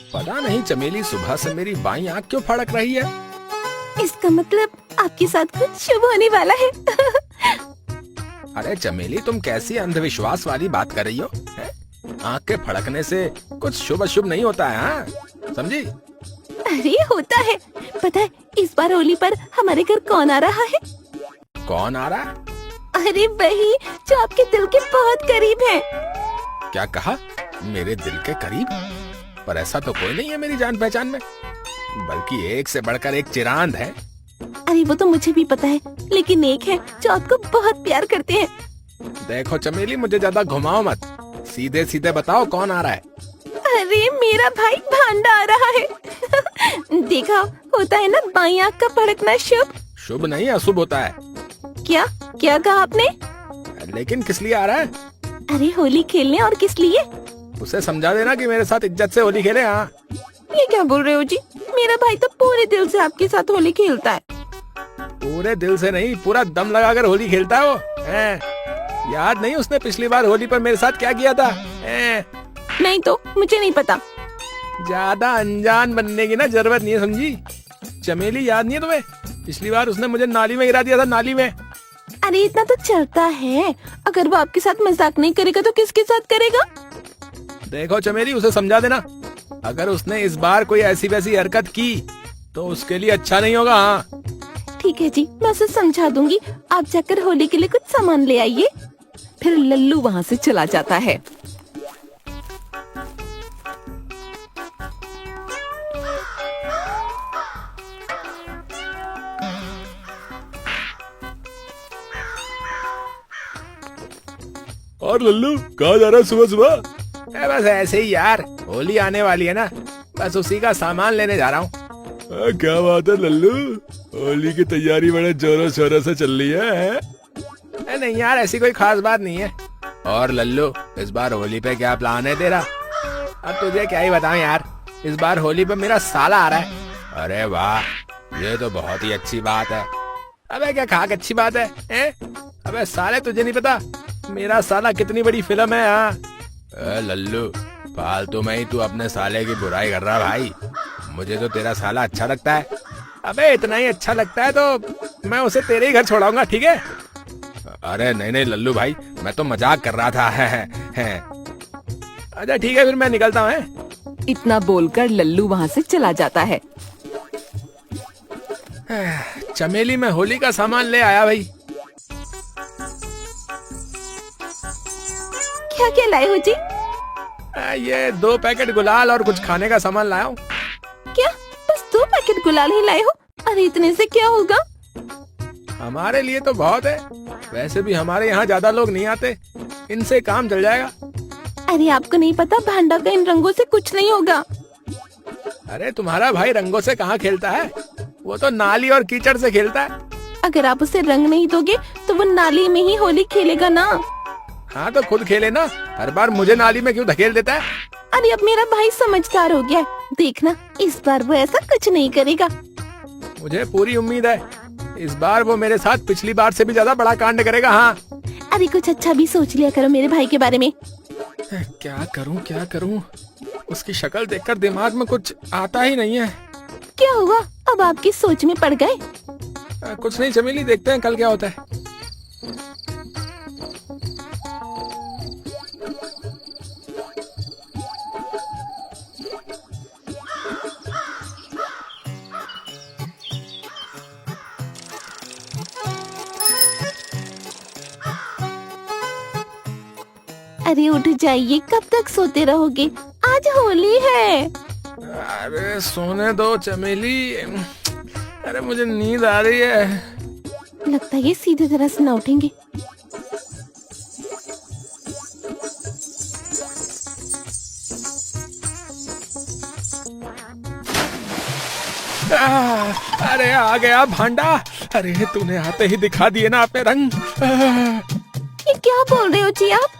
पता नहीं चमेली सुबह से मेरी बाईं आंख क्यों फड़क रही है। इसका मतलब आपके साथ कुछ शुभ होने वाला है। अरे चमेली, तुम कैसी अंधविश्वास वाली बात कर रही हो? आंख के फड़कने से कुछ शुभ अशुभ नहीं होता है, हाँ? समझी? अरे होता है। पता है इस बार होली पर हमारे घर कौन आ रहा है? कौन आ रहा? अरे वही जो आपके दिल के बहुत करीब है। क्या कहा? मेरे दिल के करीब? पर ऐसा तो कोई नहीं है मेरी जान पहचान में, बल्कि एक से बढ़कर एक चिरांद है। अरे वो तो मुझे भी पता है, लेकिन एक है जो आपको बहुत प्यार करते हैं। देखो चमेली, मुझे ज्यादा घुमाओ मत, सीधे सीधे बताओ कौन आ रहा है। अरे मेरा भाई भांडा आ रहा है। देखा, होता है ना बाईं आंख का फड़कना शुभ। शुभ नहीं, अशुभ होता है। क्या क्या कहा आपने? लेकिन किस लिए आ रहा है? अरे होली खेलने, और किस लिए? उसे समझा देना कि मेरे साथ इज्जत से होली खेले। हाँ, ये क्या बोल रहे हो जी? मेरा भाई तो पूरे दिल से आपके साथ होली खेलता है। पूरे दिल से नहीं, पूरा दम लगाकर होली खेलता है वो। याद नहीं उसने पिछली बार होली पर मेरे साथ क्या किया था? नहीं तो मुझे नहीं पता। ज्यादा अनजान बनने की ना जरूरत नहीं है, समझी? चमेली, याद नहीं है तुम्हें? पिछली बार उसने मुझे नाली में गिरा दिया था, नाली में। अरे इतना तो चलता है, अगर वो आपके साथ मजाक नहीं करेगा तो किसके साथ करेगा? देखो चमेली, उसे समझा देना, अगर उसने इस बार कोई ऐसी वैसी हरकत की तो उसके लिए अच्छा नहीं होगा। हाँ ठीक है जी, मैं उसे समझा दूंगी। आप जाकर होली के लिए कुछ सामान ले आइए। फिर लल्लू वहाँ से चला जाता है। और लल्लू कहाँ जा रहा है सुबह सुबह? बस ऐसे ही यार, होली आने वाली है ना, बस उसी का सामान लेने जा रहा हूँ। क्या बात है लल्लू, होली की तैयारी बड़े जोरों शोरों से चल रही है? नहीं यार, ऐसी कोई खास बात नहीं है। और लल्लू, इस बार होली पे क्या प्लान है तेरा? अब तुझे क्या ही बताऊं यार, इस बार होली पे मेरा साला आ रहा है। अरे वाह, ये तो बहुत ही अच्छी बात है। अबे क्या खाक अच्छी बात है, अबे साले, तुझे नहीं पता मेरा साला कितनी बड़ी फिल्म है? हाँ लल्लू, फालतू में ही तू अपने साले की बुराई कर रहा भाई। मुझे तो तेरा साला अच्छा लगता है। अबे इतना ही अच्छा लगता है तो मैं उसे तेरे ही घर छोड़ाऊंगा, ठीक है? अरे नहीं नहीं लल्लू भाई, मैं तो मजाक कर रहा था। अच्छा ठीक है, फिर मैं निकलता हूँ। इतना बोलकर लल्लू वहाँ से चला जाता है। चमेली, मैं होली का सामान ले आया भाई। क्या क्या लाए हो जी? ये 2 पैकेट गुलाल और कुछ खाने का सामान लाया हूँ। क्या बस 2 पैकेट गुलाल ही लाए हो? अरे इतने से क्या होगा? हमारे लिए तो बहुत है, वैसे भी हमारे यहाँ ज्यादा लोग नहीं आते, इनसे काम चल जाएगा। अरे आपको नहीं पता, भांडा का इन रंगों से कुछ नहीं होगा। अरे तुम्हारा भाई रंगों से कहाँ खेलता है, वो तो नाली और कीचड़ से खेलता है। अगर आप उसे रंग नहीं दोगे तो वो नाली में ही होली खेलेगा ना। हाँ तो खुद खेले ना, हर बार मुझे नाली में क्यों धकेल देता है? अरे अब मेरा भाई समझदार हो गया है, देखना इस बार वो ऐसा कुछ नहीं करेगा। मुझे पूरी उम्मीद है, इस बार वो मेरे साथ पिछली बार से भी ज्यादा बड़ा कांड करेगा। हाँ अरे कुछ अच्छा भी सोच लिया करो मेरे भाई के बारे में। क्या करूँ, उसकी शक्ल देखकर दिमाग में कुछ आता ही नहीं है। क्या हुआ, अब आपकी सोच में पड़ गए? कुछ नहीं चमेली, देखते हैं कल क्या होता है। अरे उठ जाइए, कब तक सोते रहोगे? आज होली है। अरे सोने दो चमेली, अरे मुझे नींद आ रही है। लगता है ये सीधे तरह से न उठेंगे। अरे आ गया भांडा। अरे तूने आते ही दिखा दिए ना अपने रंग। ये क्या बोल रहे हो जी आप?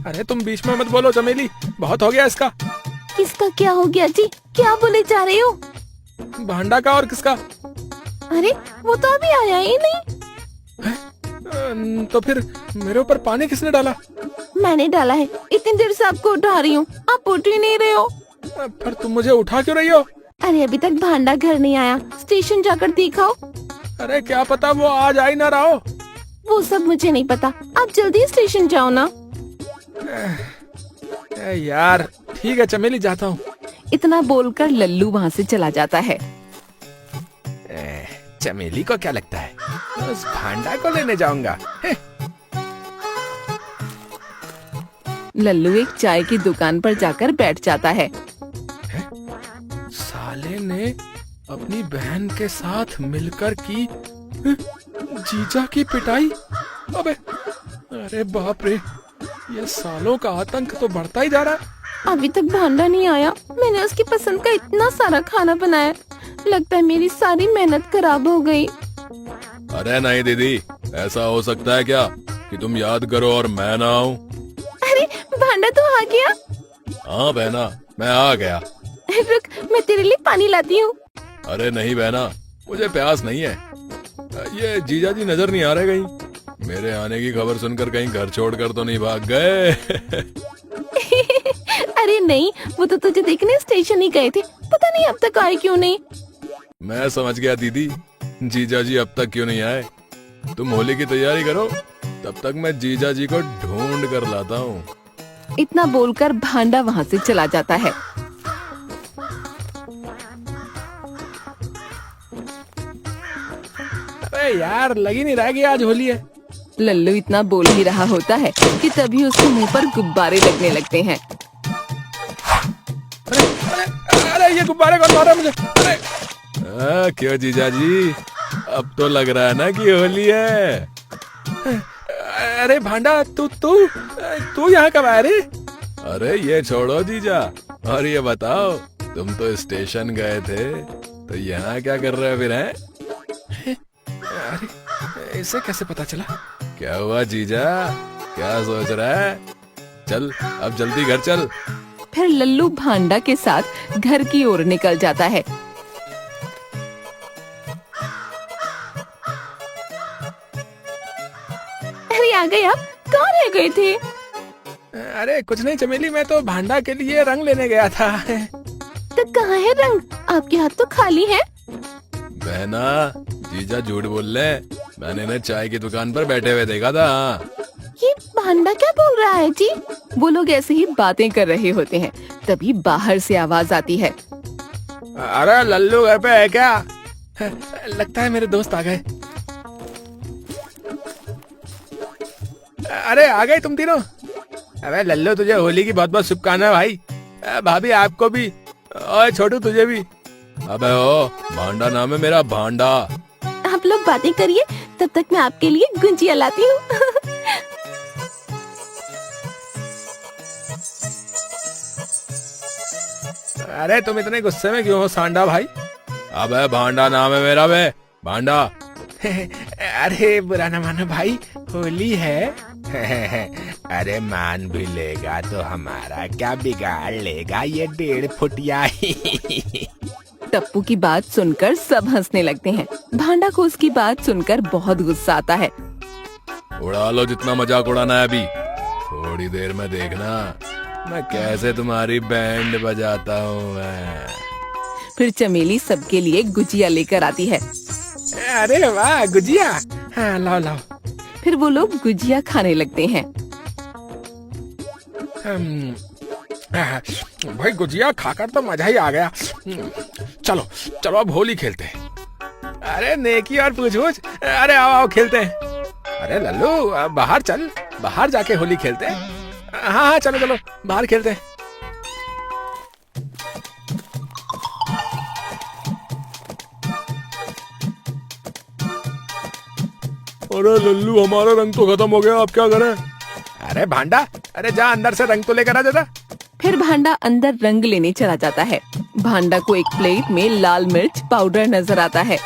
अरे तुम बीच में मत बोलो चमेली, बहुत हो गया इसका। किसका क्या हो गया जी, क्या बोले जा रहे हो? भांडा का और किसका? अरे वो तो अभी आया ही नहीं। तो फिर मेरे ऊपर पानी किसने डाला? मैंने डाला है, इतनी देर से आपको उठा रही हूँ, आप उठ ही नहीं रहे हो। पर तुम मुझे उठा क्यों रही हो? अरे अभी तक भांडा घर नहीं आया, स्टेशन जाकर दिखाओ। अरे क्या पता वो आज आ ही ना रहा हो। वो सब मुझे नहीं पता, आप जल्दी स्टेशन जाओ ना। यार ठीक है चमेली, जाता हूँ। इतना बोलकर लल्लू वहाँ से चला जाता है। चमेली को क्या लगता है उस भांडा को लेने जाऊंगा? लल्लू एक चाय की दुकान पर जाकर बैठ जाता है। साले ने अपनी बहन के साथ मिलकर की जीजा की पिटाई। अबे अरे बाप रे, ये सालों का आतंक तो बढ़ता ही जा रहा है। अभी तक भांडा नहीं आया। मैंने उसकी पसंद का इतना सारा खाना बनाया, लगता है मेरी सारी मेहनत खराब हो गई। अरे नहीं दीदी, ऐसा हो सकता है क्या कि तुम याद करो और मैं ना आऊं? अरे भांडा तो आ गया। हाँ बहना, मैं आ गया। रुक, मैं तेरे लिए पानी लाती हूँ। अरे नहीं बहना, मुझे प्यास नहीं है। ये जीजा जी नजर नहीं आ रहे कहीं? मेरे आने की खबर सुनकर कहीं घर छोड़कर तो नहीं भाग गए? अरे नहीं, वो तो तुझे देखने स्टेशन ही गए थे, पता नहीं अब तक आए क्यों नहीं। मैं समझ गया दीदी, जीजा जी अब तक क्यों नहीं आए। तुम होली की तैयारी करो, तब तक मैं जीजा जी को ढूंढ कर लाता हूँ। इतना बोलकर भांडा वहाँ से चला जाता है। अरे यार, लग ही नहीं रहा कि आज होली है। लल्लू इतना बोल ही रहा होता है कि तभी उसके मुंह पर गुब्बारे लगने लगते हैं। अरे ये गुब्बारे कौन मारा मुझे? अरे क्यों जीजा जी, अब तो लग रहा है ना कि होली है। अरे भांडा, तू यहाँ कब आया रे? अरे ये छोड़ो जीजा, और ये बताओ, तुम तो स्टेशन गए थे, तो यहाँ क्या कर रहे हो फिर? हैं? अरे इसे कैसे पता चला? क्या हुआ जीजा, क्या सोच रहा है? चल अब जल्दी घर चल। फिर लल्लू भांडा के साथ घर की ओर निकल जाता है। अरे आ गए आप, कहाँ रह गए थे? अरे कुछ नहीं चमेली, मैं तो भांडा के लिए रंग लेने गया था। तो कहाँ है रंग? आपके हाथ तो खाली है। बहना, जीजा झूठ बोल रहे, मैंने इन्हें चाय की दुकान पर बैठे हुए देखा था। ये भांडा क्या बोल रहा है जी? वो लोग ऐसे ही बातें कर रहे होते हैं, तभी बाहर से आवाज आती है। अरे लल्लू घर पे है क्या? लगता है मेरे दोस्त आ गए। अरे आ गए तुम तीनों? अरे लल्लू, तुझे होली की बहुत बहुत शुभकामनाएं भाई। भाभी आपको भी, और छोटू तुझे भी। अबे ओ, भांडा नाम है मेरा, भांडा। आप लोग बातें करिए, तब तक मैं आपके लिए गुंजिया लाती हूँ। अरे तुम इतने गुस्से में क्यों हो सांडा भाई? अबे भांडा नाम है मेरा, बे भांडा। अरे बुरा न मानो भाई, होली है। अरे मान भी लेगा तो हमारा क्या बिगाड़ लेगा ये 1.5 फुटिया। टप्पू की बात सुनकर सब हंसने लगते हैं। भांडा को उसकी बात सुनकर बहुत गुस्सा आता है। उड़ा लो जितना मजाक उड़ाना है, अभी थोड़ी देर में देखना मैं कैसे तुम्हारी बैंड बजाता हूँ मैं। फिर चमेली सबके लिए गुजिया लेकर आती है। अरे वाह गुजिया, हाँ लाओ लाओ। फिर वो लोग गुजिया खाने लगते हैं। भाई गुजिया खाकर तो मजा ही आ गया। चलो चलो अब होली खेलते हैं। अरे नेकी और पूछ-पूछ, अरे आओ आओ खेलते हैं। अरे लल्लू बाहर चल, बाहर जाके होली खेलते हैं। हाँ हाँ चलो चलो बाहर खेलते हैं। अरे लल्लू, हमारा रंग तो खत्म हो गया, अब क्या करें? अरे भांडा, अरे जा अंदर से रंग तो लेकर आ जा। फिर भांडा अंदर रंग लेने चला जाता है। भांडा को एक प्लेट में लाल मिर्च पाउडर नजर आता है।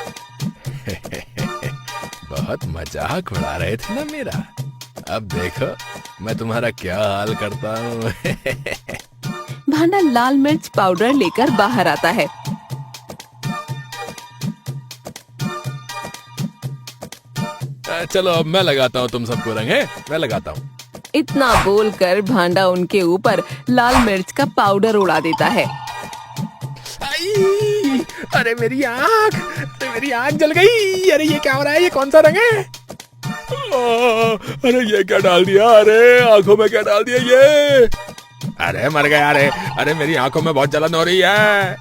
बहुत मजाक उड़ा रहे थे ना मेरा, अब देखो मैं तुम्हारा क्या हाल करता हूँ। भांडा लाल मिर्च पाउडर लेकर बाहर आता है। चलो अब मैं लगाता हूँ तुम सबको रंग, है मैं लगाता हूँ। इतना बोलकर भांडा उनके ऊपर लाल मिर्च का पाउडर उड़ा देता है। ई, अरे मेरी आँख, मेरी आँख जल गई। अरे ये क्या हो रहा है? ये कौन सा रंग है? अरे ये क्या डाल दिया? अरे आंखों में क्या डाल दिया ये? अरे मर गया। अरे मेरी आंखों में बहुत जलन हो रही है।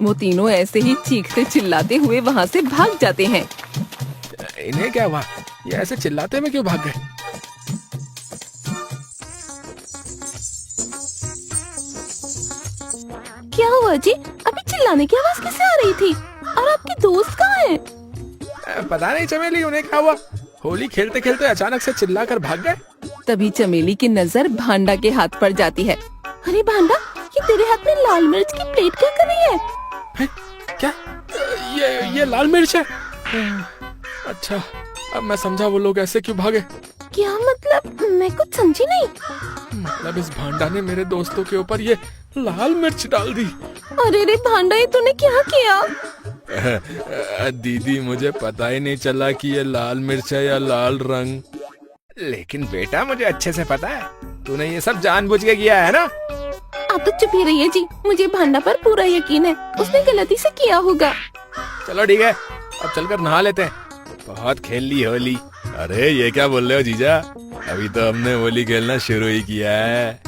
वो तीनों ऐसे ही चीखते चिल्लाते हुए वहाँ से भाग जाते हैं। इन्हें क्या हुआ? ये ऐसे चिल्लाते हुए क्यों भाग गए? क्या हुआ जी? अभी चिल्लाने की आवाज कैसे आ रही थी? और आपके दोस्त कहाँ हैं? पता नहीं चमेली, उन्हें क्या हुआ? होली खेलते खेलते अचानक से चिल्लाकर भाग गए। तभी चमेली की नजर भांडा के हाथ पर जाती है। अरे भांडा, ये तेरे हाथ में लाल मिर्च की प्लेट क्या कर रही है? क्या? ये लाल मिर्च है? अच्छा, अब मैं समझा वो लोग ऐसे क्यों भागे। क्या मतलब? मैं कुछ समझी नहीं। मतलब इस भांडा ने मेरे दोस्तों के ऊपर ये लाल मिर्च डाल दी। अरे रे भांडा, ये तूने क्या किया? दीदी, मुझे पता ही नहीं चला कि ये लाल मिर्च है या लाल रंग। लेकिन बेटा, मुझे अच्छे से पता है तूने ये सब जानबूझ के किया है ना। आप तो चुप ही रहिए जी, मुझे भांडा पर पूरा यकीन है, उसने गलती से किया होगा। चलो ठीक है, अब चलकर नहा लेते हैं। बहुत खेल ली होली। अरे ये क्या बोल रहे हो जीजा? अभी तो हमने होली खेलना शुरू ही किया है।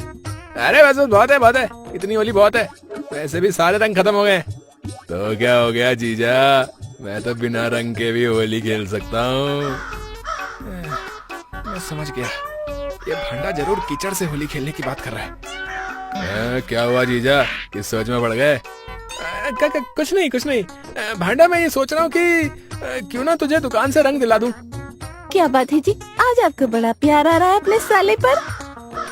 अरे बस बहुत है, इतनी होली बहुत है। वैसे भी सारे रंग खत्म हो गए। तो क्या हो गया जीजा, मैं तो बिना रंग के भी होली खेल सकता हूँ। मैं समझ गया, ये भांडा जरूर कीचड़ से होली खेलने की बात कर रहा है। क्या हुआ जीजा, किस सोच में पड़ गए? कुछ नहीं। भांडा, मैं ये सोच रहा हूँ कि क्यों ना तुझे दुकान से रंग दिला दूं। क्या बात है जी, आज आपको बड़ा प्यार आ रहा है अपने साले पर।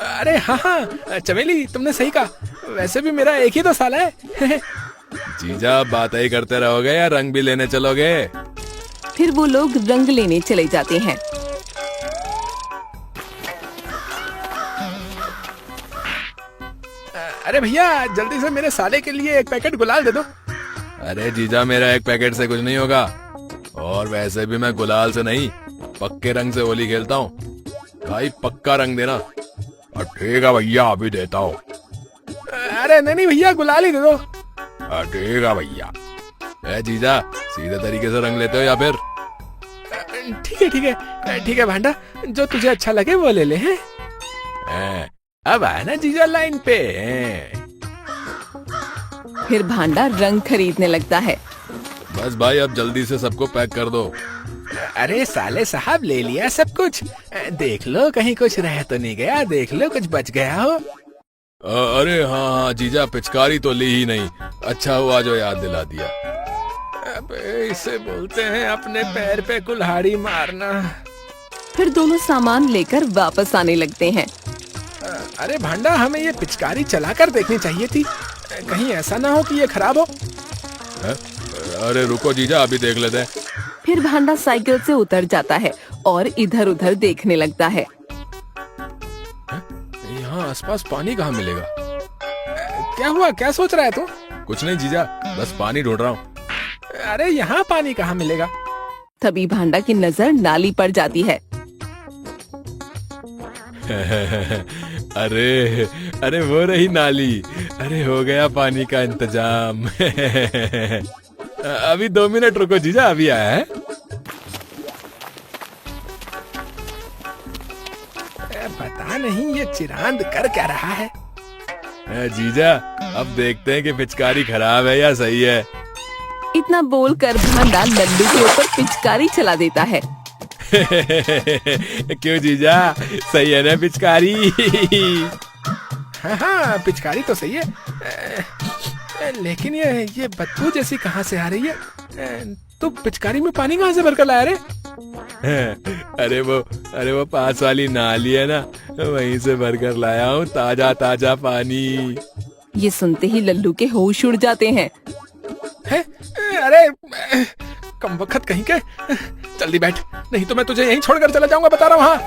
अरे हाँ चमेली, तुमने सही कहा। वैसे भी मेरा एक ही तो साला है। जीजा, बात ही करते रहोगे या रंग भी लेने चलोगे? फिर वो लोग रंग लेने चले जाते हैं। अरे भैया, जल्दी से मेरे साले के लिए एक पैकेट गुलाल दे दो। अरे जीजा, मेरा एक पैकेट से कुछ नहीं होगा। और वैसे भी मैं गुलाल से नहीं, पक्के रंग से होली खेलता हूँ। भाई पक्का रंग देना। ठीक है भैया, अभी देता हूँ। अरे नहीं भैया, गुलाल ही दे दो। ठीक है भैया। जीजा, सीधे तरीके से रंग लेते हो या फिर? ठीक है भांडा, जो तुझे अच्छा लगे वो ले ले। हैं? अब आना जीजा लाइन पे। फिर भांडा रंग खरीदने लगता है। बस भाई, अब जल्दी से सबको पैक कर दो। अरे साले साहब, ले लिया सब कुछ। देख लो कहीं कुछ रह तो नहीं गया, देख लो कुछ बच गया हो। अरे हाँ जीजा, पिचकारी तो ली ही नहीं। अच्छा हुआ जो याद दिला दिया। अब इसे बोलते हैं अपने पैर पे कुल्हाड़ी मारना। फिर दोनों सामान लेकर वापस आने लगते हैं। अरे भांडा, हमें ये पिचकारी चलाकर देखनी चाहिए थी। कहीं ऐसा ना हो कि ये खराब हो। अरे रुको जीजा, अभी देख लेते हैं। फिर भांडा साइकिल से उतर जाता है और इधर उधर देखने लगता है। यहाँ आसपास पानी कहाँ मिलेगा? क्या हुआ, क्या सोच रहा है तू? कुछ नहीं जीजा, बस पानी ढूंढ रहा हूँ। अरे यहाँ पानी कहाँ मिलेगा? तभी भांडा की नजर नाली पर जाती है। अरे वो रही नाली। अरे हो गया पानी का इंतजाम। अभी 2 मिनट रुको जीजा, अभी आया है। पता नहीं ये चिरांद कर क्या रहा है। जीजा, अब देखते हैं कि पिचकारी खराब है या सही है। इतना बोलकर भांडा लड्डू के ऊपर पिचकारी चला देता है। क्यों जीजा, सही है ना पिचकारी? हाँ, पिचकारी तो सही है। लेकिन ये बदबू जैसी कहाँ से आ रही है? तो पिचकारी में पानी कहाँ से भरकर लाया रे? अरे वो पास वाली नाली है ना, वहीं से भरकर लाया हूँ, ताजा ताजा पानी। ये सुनते ही लल्लू के होश उड़ जाते हैं। अरे कमबख्त कहीं के, जल्दी बैठ, नहीं तो मैं तुझे यहीं छोड़कर चला जाऊंगा, बता रहा हूँ।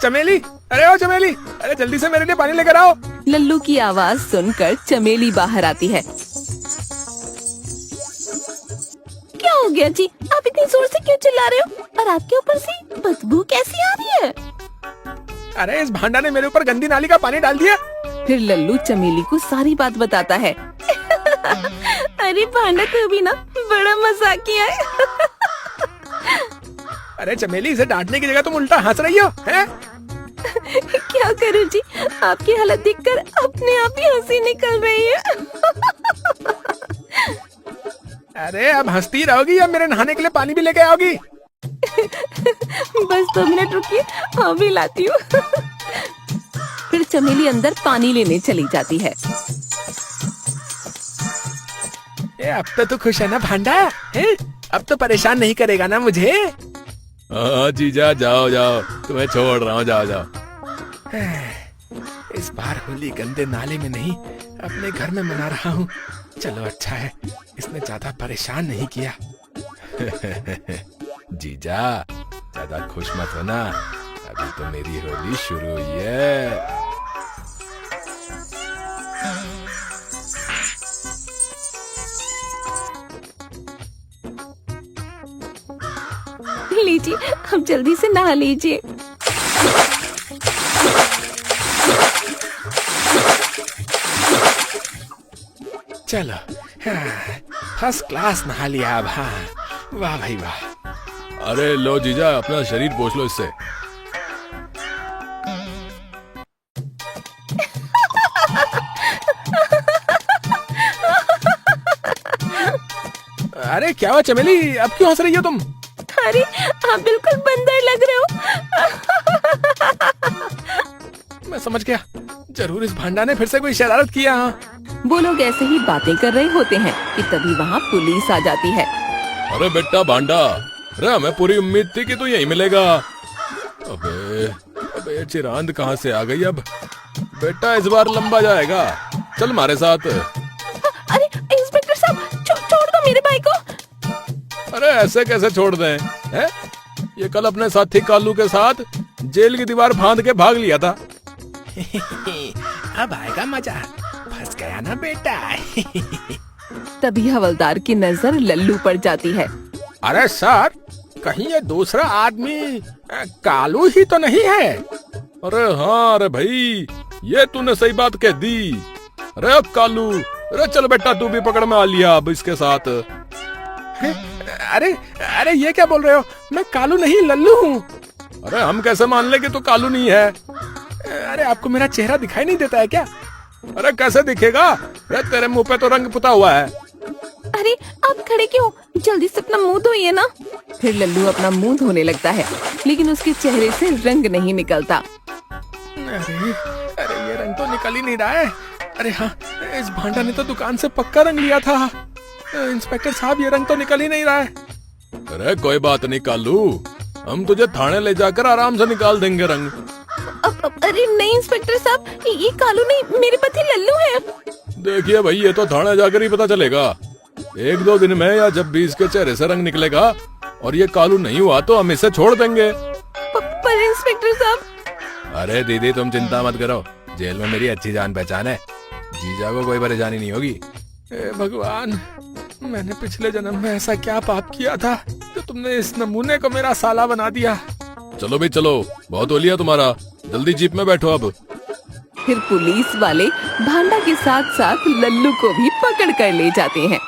चमेली, अरे ओ चमेली, अरे जल्दी से मेरे लिए पानी लेकर आओ। लल्लू की आवाज सुनकर चमेली बाहर आती है। क्या हो गया जी, आप इतनी जोर से क्यों चिल्ला रहे हो? और आपके ऊपर से बदबू कैसी आ रही है? अरे इस भांडा ने मेरे ऊपर गंदी नाली का पानी डाल दिया। फिर लल्लू चमेली को सारी बात बताता है। अरे भांडा तू भी ना बड़ा मजाकिया है। अरे चमेली, इसे डांटने की जगह तुम उल्टा हंस रही हो, हैं? क्या करूं जी, आपकी हालत देखकर अपने आप ही हंसी निकल रही है। अरे अब हंसती रहोगी या मेरे नहाने के लिए पानी भी लेके आओगी? बस 2 मिनट रुकिए, अभी लाती हूँ। फिर चमेली अंदर पानी लेने चली जाती है। अब तो खुश है ना भांडा? हैं? अब तो परेशान नहीं करेगा ना मुझे? हाँ जीजा, जाओ जाओ, तुम्हें छोड़ रहा हूँ, जाओ जाओ। इस बार होली गंदे नाले में नहीं, अपने घर में मना रहा हूँ। चलो अच्छा है, इसने ज्यादा परेशान नहीं किया। जीजा, ज्यादा खुश मत होना, अभी तो मेरी होली शुरू हुई है। लीजिए, अब जल्दी से नहा लीजिए। चलो, फर्स्ट क्लास नहा लिया अब। हाँ, वाह भाई वाह। अरे लो जीजा, अपना शरीर पोंछ लो इससे। अरे क्या हुआ चमेली, अब क्यों हंस रही हो तुम? अरे आप बिल्कुल बंदर लग रहे हो। मैं समझ गया, जरूर इस भांडा ने फिर से कोई शरारत किया। वो लोग ऐसे ही बातें कर रहे होते हैं कि तभी वहाँ पुलिस आ जाती है। अरे बेटा भांडा, अरे हमें पूरी उम्मीद थी कि तू यहीं मिलेगा। अबे अबे चिरांद कहाँ से आ गई अब? बेटा इस बार लंबा जाएगा, चल हमारे साथ। अरे इंस्पेक्टर साहब, छोड़ दो मेरे भाई को। अरे ऐसे कैसे छोड़ दें, हैं? ये कल अपने साथी कालू के साथ जेल की दीवार फांद के भाग लिया था। अब आएगा मजा, फंस गया ना बेटा। तभी हवलदार की नजर लल्लू पर जाती है। अरे सर, कहीं ये दूसरा आदमी कालू ही तो नहीं है? अरे हाँ, अरे भाई ये तूने सही बात कह दी। अरे कालू, अरे चल बेटा, तू भी पकड़ में आ लिया अब इसके साथ। अरे अरे ये क्या बोल रहे हो? मैं कालू नहीं, लल्लू हूँ। अरे हम कैसे मान ले कि तू कालू नहीं है? अरे आपको मेरा चेहरा दिखाई नहीं देता है क्या? अरे कैसे दिखेगा? अरे तेरे मुंह पे तो रंग पुता हुआ है। अरे आप खड़े क्यों? जल्दी से अपना मुंह धोइए ना। फिर लल्लू अपना मुंह धोने लगता है, लेकिन उसके चेहरे से रंग नहीं निकलता। अरे अरे ये रंग तो निकल ही नहीं रहा है। अरे हाँ, इस भांडा ने तो दुकान से पक्का रंग लिया था। इंस्पेक्टर साहब, ये रंग तो निकल ही नहीं रहा है। अरे कोई बात नहीं कालू, हम तुझे थाने ले जाकर आराम से निकाल देंगे रंग। अरे नहीं इंस्पेक्टर साहब, ये कालू नहीं, मेरे पति लल्लू है। देखिए भाई, ये तो थाने जाकर ही पता चलेगा। 1-2 दिन में या जब भी इसके चेहरे से रंग निकलेगा और ये कालू नहीं हुआ तो हम इसे छोड़ देंगे। पर इंस्पेक्टर साहब। अरे दीदी, तुम चिंता मत करो, जेल में मेरी अच्छी जान पहचान है, जीजा को कोई परेशानी नहीं होगी। भगवान, मैंने पिछले जन्म में ऐसा क्या पाप किया था जो तुमने इस नमूने को मेरा साला बना दिया। चलो भाई चलो, बहुत हो लिया तुम्हारा, जल्दी जीप में बैठो अब। फिर पुलिस वाले भांडा के साथ साथ लल्लू को भी पकड़ कर ले जाते हैं।